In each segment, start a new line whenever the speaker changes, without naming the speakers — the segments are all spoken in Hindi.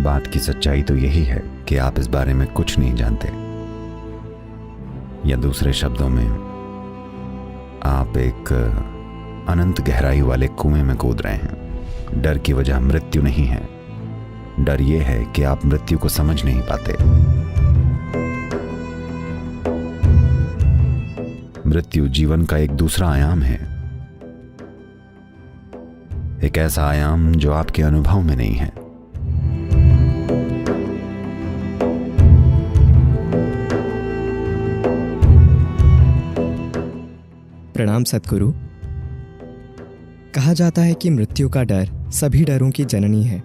बात की सच्चाई तो यही है कि आप इस बारे में कुछ नहीं जानते, या दूसरे शब्दों में आप एक अनंत गहराई वाले कुएं में कूद रहे हैं। डर की वजह मृत्यु नहीं है, डर यह है कि आप मृत्यु को समझ नहीं पाते। मृत्यु जीवन का एक दूसरा आयाम है, एक ऐसा आयाम जो आपके अनुभव में नहीं है।
प्रणाम सद्गुरु। कहा जाता है कि मृत्यु का डर सभी डरों की जननी है।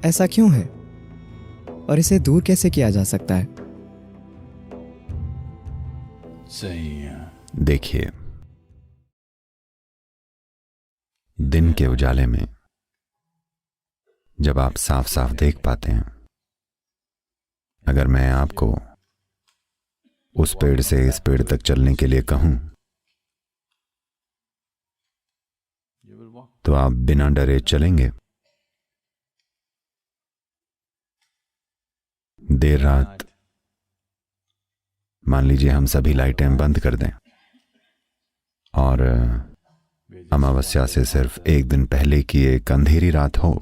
ऐसा क्यों है और इसे दूर कैसे किया जा सकता है?
सही है।
देखिए, दिन के उजाले में जब आप साफ साफ देख पाते हैं, अगर मैं आपको उस पेड़ से इस पेड़ तक चलने के लिए कहूं तो आप बिना डरे चलेंगे। देर रात मान लीजिए हम सभी लाइटें बंद कर दें और अमावस्या से सिर्फ एक दिन पहले की एक अंधेरी रात हो,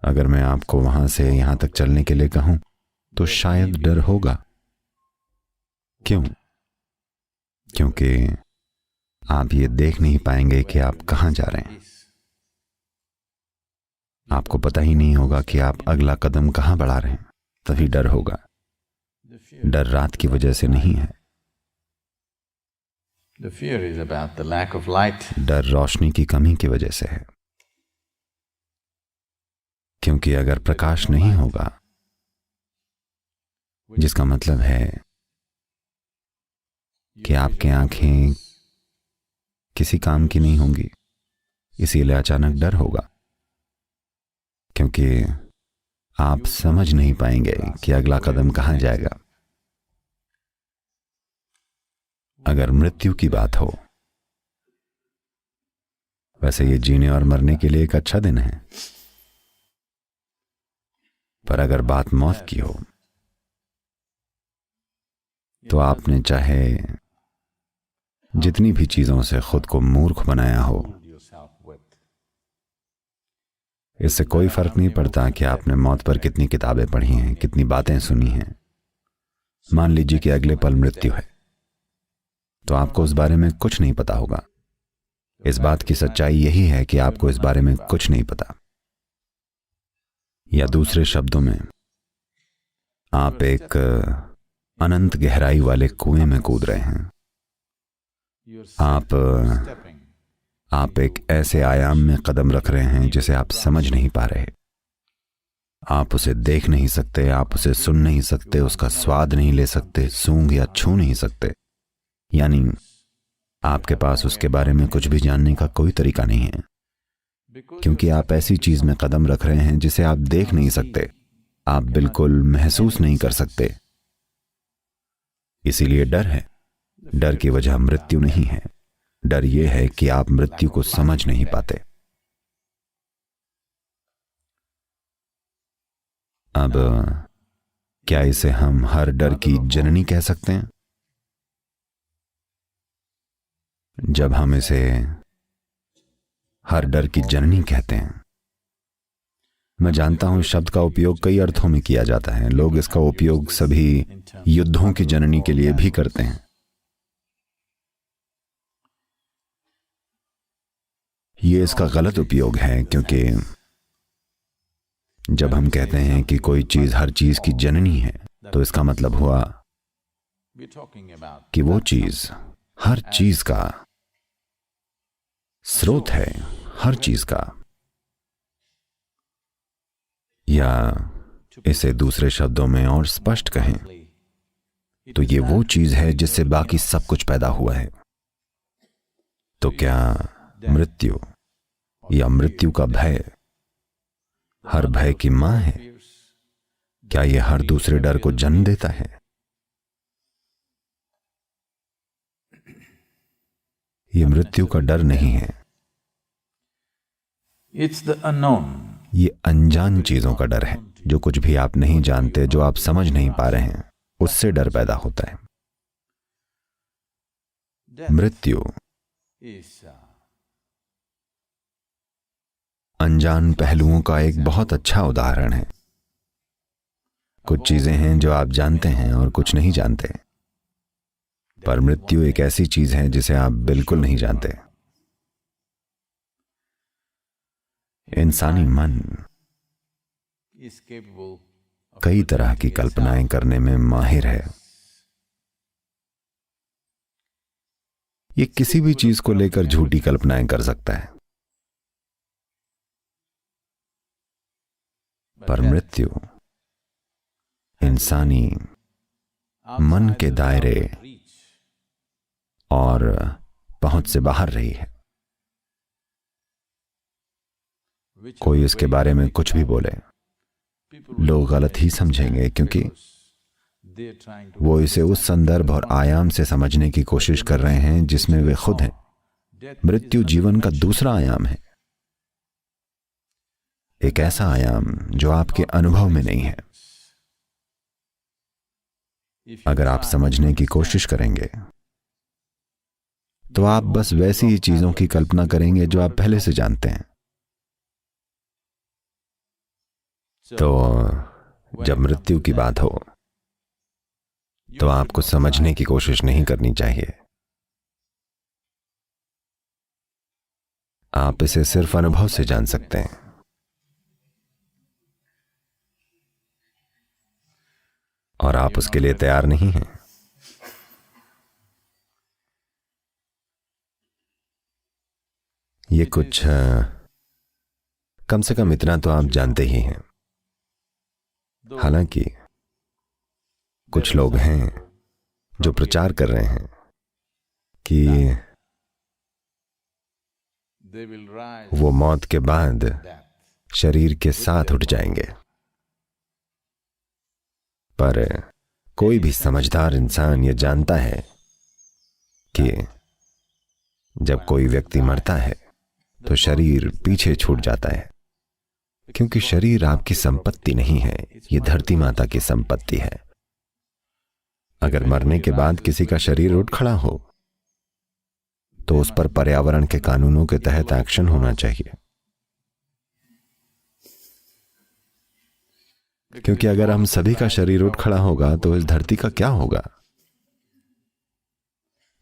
अगर मैं आपको वहां से यहां तक चलने के लिए कहूं तो शायद डर होगा। क्यों? क्योंकि आप ये देख नहीं पाएंगे कि आप कहां जा रहे हैं। आपको पता ही नहीं होगा कि आप अगला कदम कहां बढ़ा रहे हैं, तभी डर होगा। डर रात की वजह से नहीं है। डर रोशनी की कमी की वजह से है, क्योंकि अगर प्रकाश नहीं होगा, जिसका मतलब है कि आपकी आंखें किसी काम की नहीं होंगी, इसीलिए अचानक डर होगा, क्योंकि आप समझ नहीं पाएंगे कि अगला कदम कहां जाएगा। अगर मृत्यु की बात हो, वैसे ये जीने और मरने के लिए एक अच्छा दिन है, पर अगर बात मौत की हो तो आपने चाहे जितनी भी चीजों से खुद को मूर्ख बनाया हो, इससे कोई फर्क नहीं पड़ता कि आपने मौत पर कितनी किताबें पढ़ी हैं, कितनी बातें सुनी हैं। मान लीजिए कि अगले पल मृत्यु है, तो आपको उस बारे में कुछ नहीं पता होगा। इस बात की सच्चाई यही है कि आपको इस बारे में कुछ नहीं पता, या दूसरे शब्दों में आप एक अनंत गहराई वाले कुएं में कूद रहे हैं। आप एक ऐसे आयाम में कदम रख रहे हैं जिसे आप समझ नहीं पा रहे। आप उसे देख नहीं सकते, आप उसे सुन नहीं सकते, उसका स्वाद नहीं ले सकते, सूंघ या छू नहीं सकते। यानी आपके पास उसके बारे में कुछ भी जानने का कोई तरीका नहीं है, क्योंकि आप ऐसी चीज में कदम रख रहे हैं जिसे आप देख नहीं सकते, आप बिल्कुल महसूस नहीं कर सकते। इसीलिए डर है। डर की वजह मृत्यु नहीं है, डर यह है कि आप मृत्यु को समझ नहीं पाते। अब क्या इसे हम हर डर की जननी कह सकते हैं? जब हम इसे हर डर की जननी कहते हैं, मैं जानता हूं शब्द का उपयोग कई अर्थों में किया जाता है। लोग इसका उपयोग सभी युद्धों की जननी के लिए भी करते हैं। ये इसका गलत उपयोग है, क्योंकि जब हम कहते हैं कि कोई चीज हर चीज की जननी है, तो इसका मतलब हुआ कि वो चीज हर चीज का स्रोत है, हर चीज का। या इसे दूसरे शब्दों में और स्पष्ट कहें तो ये वो चीज है जिससे बाकी सब कुछ पैदा हुआ है। तो क्या मृत्यु या मृत्यु का भय हर भय की मां है? क्या यह हर दूसरे डर को जन्म देता है? यह मृत्यु का डर नहीं है,
It's the unknown.
ये अनजान चीजों का डर है। जो कुछ भी आप नहीं जानते, जो आप समझ नहीं पा रहे हैं, उससे डर पैदा होता है। मृत्यु
Is
अनजान पहलुओं का एक बहुत अच्छा उदाहरण है। कुछ चीजें हैं जो आप जानते हैं और कुछ नहीं जानते, पर मृत्यु एक ऐसी चीज है जिसे आप बिल्कुल नहीं जानते। इंसानी मन
is capable of
कई तरह की कल्पनाएं करने में माहिर है। ये किसी भी चीज को लेकर झूठी कल्पनाएं कर सकता है, पर मृत्यु इंसानी मन के दायरे और पहुंच से बाहर रही है। कोई इसके बारे में कुछ भी बोले, लोग गलत ही समझेंगे, क्योंकि वो इसे उस संदर्भ और आयाम से समझने की कोशिश कर रहे हैं जिसमें वे खुद हैं। मृत्यु जीवन का दूसरा आयाम है, एक ऐसा आयाम जो आपके अनुभव में नहीं है। अगर आप समझने की कोशिश करेंगे तो आप बस वैसी ही चीजों की कल्पना करेंगे जो आप पहले से जानते हैं। तो जब मृत्यु की बात हो तो आपको समझने की कोशिश नहीं करनी चाहिए। आप इसे सिर्फ अनुभव से जान सकते हैं। और आप उसके लिए तैयार नहीं हैं। ये कुछ कम से कम इतना तो आप जानते ही हैं। हालांकि कुछ लोग हैं जो प्रचार कर रहे हैं कि
they will rise
वो मौत के बाद
death.
शरीर के साथ उठ जाएंगे। पर कोई भी समझदार इंसान ये जानता है कि जब कोई व्यक्ति मरता है तो शरीर पीछे छूट जाता है, क्योंकि शरीर आपकी संपत्ति नहीं है, ये धरती माता की संपत्ति है। अगर मरने के बाद किसी का शरीर उठ खड़ा हो तो उस पर पर्यावरण के कानूनों के तहत एक्शन होना चाहिए, क्योंकि अगर हम सभी का शरीर उठ खड़ा होगा तो इस धरती का क्या होगा?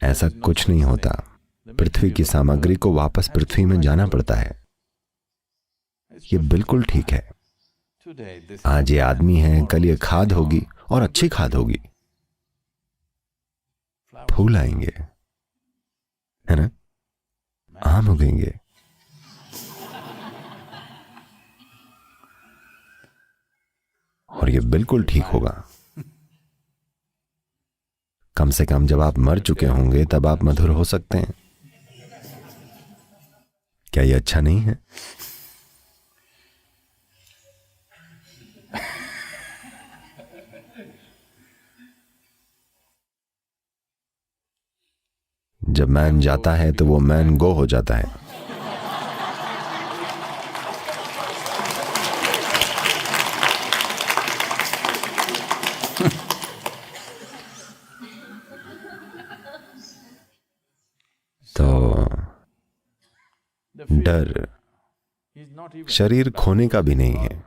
ऐसा कुछ नहीं होता। पृथ्वी की सामग्री को वापस पृथ्वी में जाना पड़ता है। ये बिल्कुल ठीक है।
Today this
आज ये आदमी है, कल ये खाद होगी और अच्छी खाद होगी। फूल आएंगे, है ना? आम उगेंगे। और ये बिल्कुल ठीक होगा। कम से कम जब आप मर चुके होंगे तब आप मधुर हो सकते हैं। क्या ये अच्छा नहीं है? जब मैन जाता है तो वो मैन गो हो जाता है। तो डर
is not even
शरीर खोने का भी नहीं है।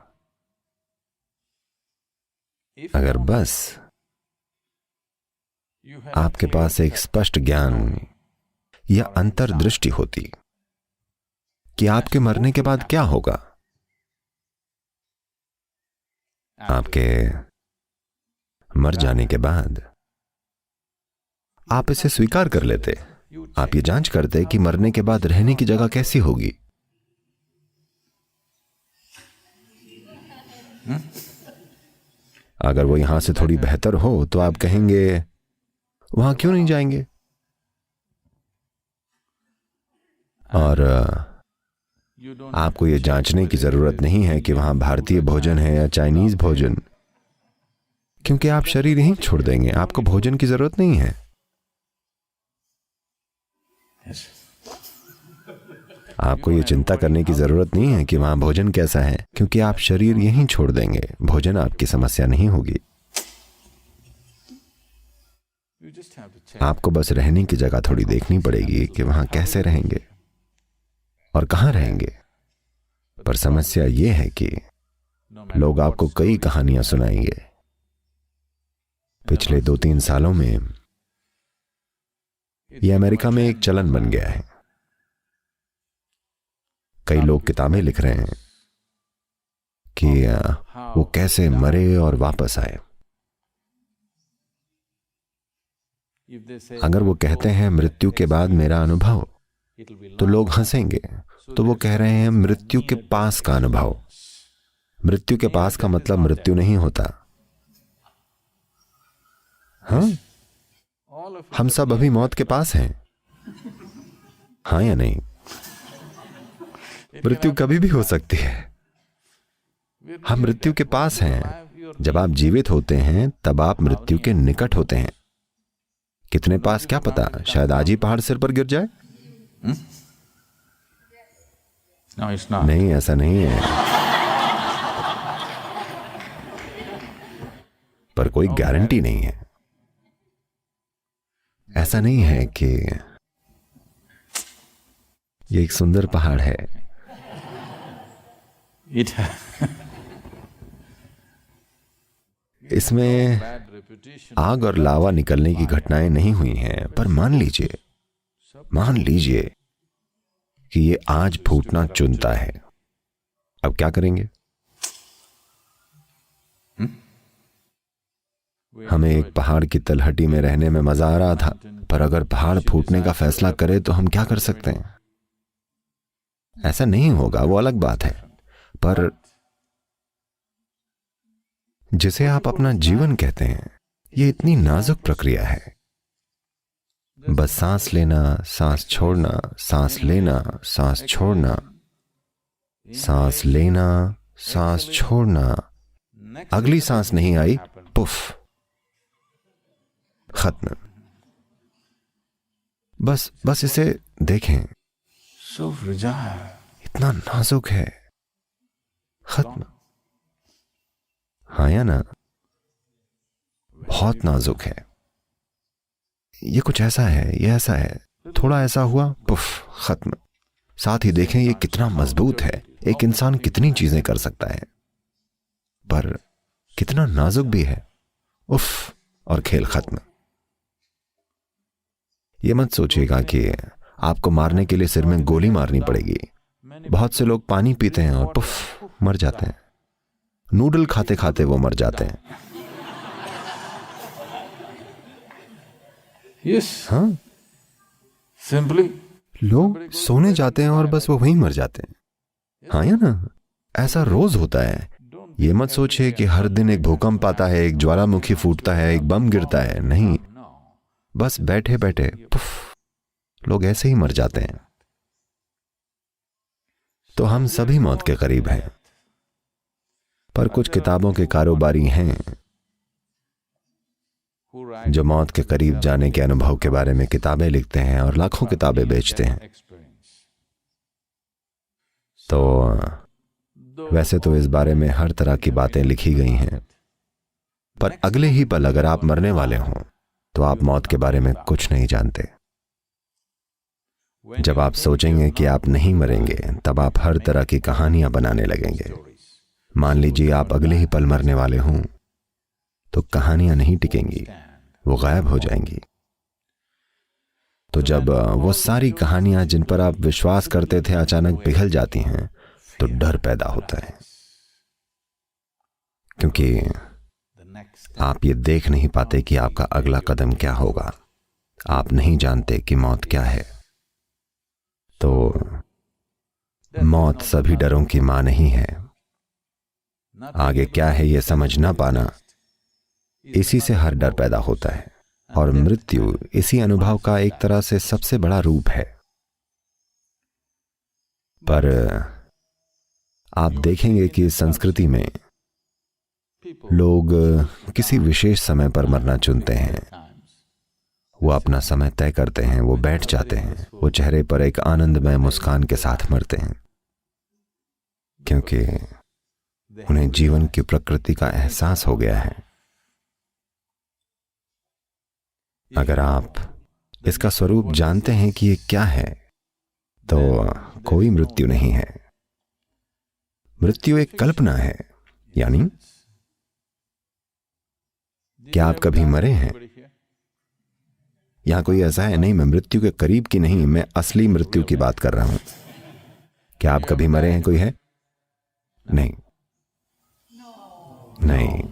if
अगर बस
you have
आपके पास एक स्पष्ट ज्ञान या अंतर्दृष्टि होती कि आपके मरने के बाद क्या होगा, आपके मर जाने के बाद आप इसे स्वीकार कर लेते। आप ये जांच करते कि मरने के बाद रहने की जगह कैसी होगी। अगर वो यहां से थोड़ी बेहतर हो तो आप कहेंगे वहां क्यों नहीं जाएंगे। और
you don't
आपको ये जांचने की जरूरत नहीं है कि वहां भारतीय भोजन है या चाइनीज भोजन, क्योंकि आप शरीर यहीं छोड़ देंगे। आपको भोजन की जरूरत नहीं है।
yes.
आपको ये चिंता करने की जरूरत नहीं है कि वहां भोजन कैसा है, क्योंकि आप शरीर यहीं छोड़ देंगे, भोजन आपकी समस्या नहीं होगी।
You just have to check.
आपको बस रहने की जगह थोड़ी देखनी पड़ेगी कि वहां कैसे रहेंगे और कहाँ रहेंगे। पर समस्या ये है कि
No matter
लोग आपको कई कहानियां सुनाएंगे। पिछले 2-3 सालों में ये अमेरिका में एक चलन बन गया है। कई लोग किताबें लिख रहे हैं कि वो कैसे मरे और वापस आए।
if they say
अगर वो कहते हैं मृत्यु के बाद मेरा अनुभव,
it'll be
तो लोग हंसेंगे। तो वो कह रहे हैं मृत्यु के पास का अनुभव। मृत्यु के पास का मतलब मृत्यु नहीं होता। हाँ,
all of
हम सब अभी मौत के पास हैं, हाँ या नहीं? मृत्यु कभी भी हो सकती है। हम मृत्यु के पास हैं। जब आप जीवित होते हैं तब आप मृत्यु के निकट होते हैं। कितने पास क्या पता, शायद आज ही पहाड़ सिर पर गिर जाए।
No, it's not.
नहीं, ऐसा नहीं है। पर कोई गारंटी नहीं है। ऐसा नहीं है कि ये एक सुंदर पहाड़ है,
It
इसमें
bad reputation.
आग और लावा निकलने की घटनाएं नहीं हुई हैं। पर मान लीजिए कि ये आज फूटना चुनता है, अब क्या करेंगे? हमें एक पहाड़ की तलहटी में रहने में मजा आ रहा था, पर अगर पहाड़ फूटने का फैसला करे तो हम क्या कर सकते हैं? ऐसा नहीं होगा, वो अलग बात है। पर जिसे आप अपना जीवन कहते हैं, ये इतनी नाजुक प्रक्रिया है। बस सांस लेना, सांस छोड़ना, सांस लेना, सांस छोड़ना, सांस लेना, सांस छोड़ना।
Next
अगली सांस नहीं आई, पुफ, खत्म। बस इसे देखें,
so fragile.
इतना नाजुक है, खत्म। हाँ या ना? बहुत नाजुक है। ये कुछ ऐसा है, ये ऐसा है, थोड़ा ऐसा हुआ, पुफ, खत्म। साथ ही देखें ये कितना मजबूत है। एक इंसान कितनी चीजें कर सकता है, पर कितना नाजुक भी है। उफ, और खेल खत्म। ये मत सोचिएगा कि आपको मारने के लिए सिर में गोली मारनी पड़ेगी। बहुत से लोग पानी पीते हैं और पुफ, मर जाते हैं। नूडल खाते खाते वो मर जाते हैं।
Yes.
हाँ,
Simply.
लोग सोने जाते हैं और बस वो वहीं मर जाते हैं। हाँ या ना? ऐसा रोज होता है। ये मत सोचिए कि हर दिन एक भूकंप आता है, एक ज्वालामुखी फूटता है, एक बम गिरता है। नहीं,
No.
बस बैठे बैठे पुफ, लोग ऐसे ही मर जाते हैं। तो हम सभी मौत के करीब हैं। पर कुछ किताबों के कारोबारी हैं
Who write
जो मौत के करीब जाने के अनुभव के बारे में किताबें लिखते हैं और लाखों किताबें बेचते हैं।
experience.
तो वैसे तो इस बारे में हर तरह की बातें लिखी गई हैं, पर अगले ही पल अगर आप मरने वाले हों तो आप मौत के बारे में कुछ नहीं जानते। जब आप सोचेंगे कि आप नहीं मरेंगे, तब आप हर तरह की कहानियां बनाने लगेंगे। मान लीजिए आप अगले ही पल मरने वाले हों, तो कहानियां नहीं टिकेंगी, वो गायब हो जाएंगी। तो जब वो सारी कहानियां जिन पर आप विश्वास करते थे अचानक पिघल जाती हैं, तो डर पैदा होता है, क्योंकि
The next.
आप ये देख नहीं पाते कि आपका अगला कदम क्या होगा। आप नहीं जानते कि मौत क्या है। तो मौत सभी डरों की मां नहीं है। आगे क्या है ये समझ ना पाना, इसी से हर डर पैदा होता है। और मृत्यु इसी अनुभव का एक तरह से सबसे बड़ा रूप है। पर आप देखेंगे कि इस संस्कृति में लोग किसी विशेष समय पर मरना चुनते हैं। वो अपना समय तय करते हैं, वो बैठ जाते हैं, वो चेहरे पर एक आनंदमय मुस्कान के साथ मरते हैं, क्योंकि उन्हें जीवन की प्रकृति का एहसास हो गया है। अगर आप इसका स्वरूप जानते हैं कि ये क्या है, तो कोई मृत्यु नहीं है। मृत्यु एक कल्पना है। यानी क्या आप कभी मरे हैं? यहां कोई ऐसा है? नहीं, मैं मृत्यु के करीब की नहीं, मैं असली मृत्यु की बात कर रहा हूं। क्या आप कभी मरे हैं? कोई है? नहीं, नहीं।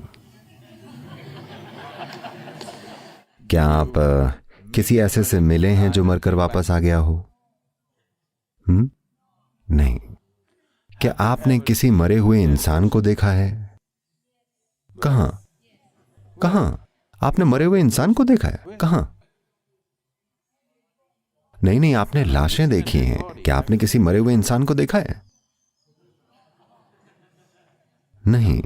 क्या आप किसी ऐसे से मिले हैं जो मरकर वापस आ गया हो? नहीं। क्या आपने किसी मरे हुए इंसान को देखा है? कहां? कहां? आपने मरे हुए इंसान को देखा है? कहां? नहीं नहीं, आपने लाशें देखी हैं। क्या आपने किसी मरे हुए इंसान को देखा है? नहीं,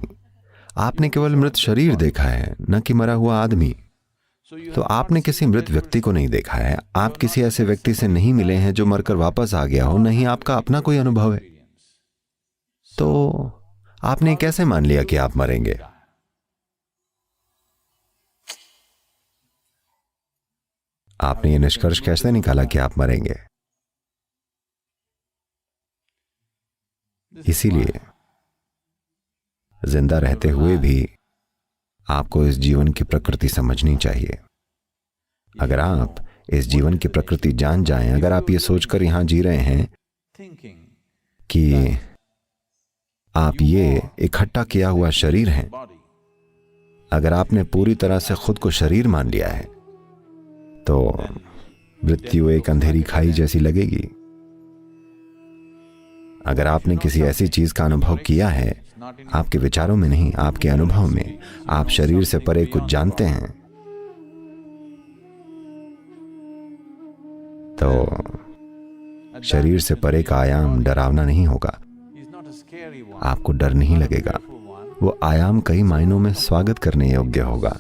आपने केवल मृत शरीर देखा है, न कि मरा हुआ आदमी। तो आपने किसी मृत व्यक्ति को नहीं देखा है। आप किसी ऐसे व्यक्ति से नहीं मिले हैं जो मरकर वापस आ गया हो, नहीं आपका अपना कोई अनुभव है। तो आपने कैसे मान लिया कि आप मरेंगे? आपने ये निष्कर्ष कैसे निकाला कि आप मरेंगे? इसीलिए जिंदा रहते हुए भी आपको इस जीवन की प्रकृति समझनी चाहिए। अगर आप इस जीवन की प्रकृति जान जाएं, अगर आप ये सोचकर यहां जी रहे हैं कि आप ये इकट्ठा किया हुआ शरीर हैं, अगर आपने पूरी तरह से खुद को शरीर मान लिया है, तो मृत्यु एक अंधेरी खाई जैसी लगेगी। अगर आपने किसी ऐसी चीज का अनुभव किया है, आपके विचारों में नहीं, आपके अनुभव में, आप शरीर से परे कुछ जानते हैं, तो शरीर से परे का आयाम डरावना नहीं होगा। आपको डर नहीं लगेगा। वो आयाम कई मायनों में स्वागत करने योग्य होगा।